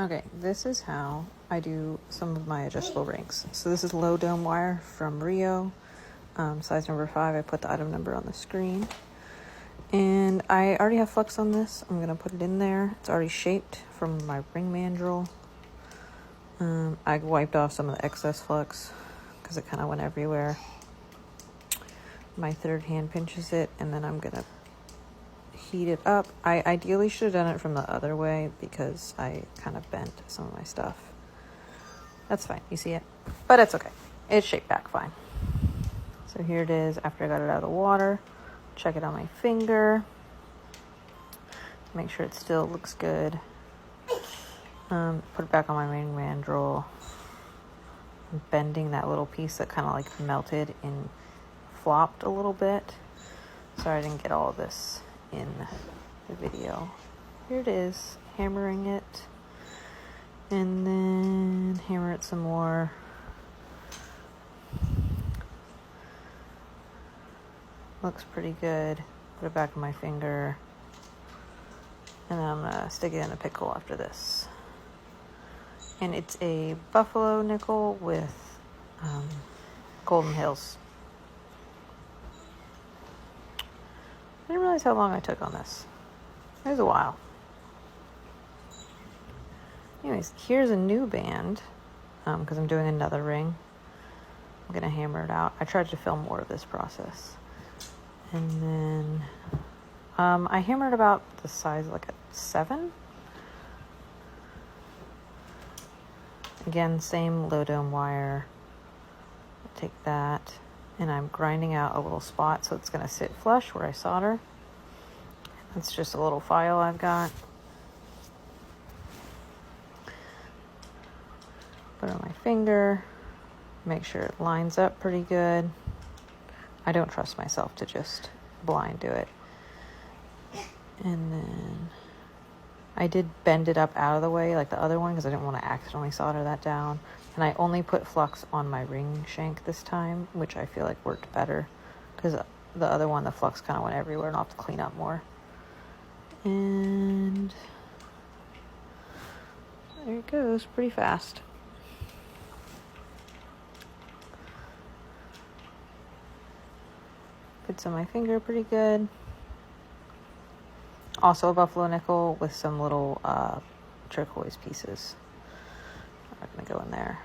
Okay, this is how I do some of my adjustable rings. So this is low dome wire from Rio, size number 5. I put the item number on the screen. And I already have flux on this. I'm gonna put it in there. It's already shaped from my ring mandrel. I wiped off some of the excess flux because it kind of went everywhere. My third hand pinches it, and then I'm gonna heat it up. I ideally should have done it from the other way because I kind of bent some of my stuff. That's fine, you see it? But it's okay. It's shaped back fine. So here it is after I got it out of the water. Check it on my finger. Make sure it still looks good. Put it back on my ring mandrel. I'm bending that little piece that kind of like melted and flopped a little bit. Sorry I didn't get all of this in the video. Here it is, hammering it, and then hammer it some more. Looks pretty good. Put it back on my finger, and then I'm gonna stick it in a pickle after this. And it's a buffalo nickel with Golden Hills. I didn't realize how long I took on this. It was a while. Anyways, here's a new band because I'm doing another ring. I'm gonna hammer it out. I tried to film more of this process. And then I hammered about the size like a 7. Again, same low dome wire. Take that, and I'm grinding out a little spot so it's gonna sit flush where I solder. It's just a little file I've got. Put it on my finger. Make sure it lines up pretty good. I don't trust myself to just blind do it. And then I did bend it up out of the way like the other one because I didn't want to accidentally solder that down. And I only put flux on my ring shank this time, which I feel like worked better because the other one, the flux kind of went everywhere and I'll have to clean up more. And there it goes, pretty fast. Fits on my finger pretty good. Also a buffalo nickel with some little turquoise pieces. I'm gonna go in there.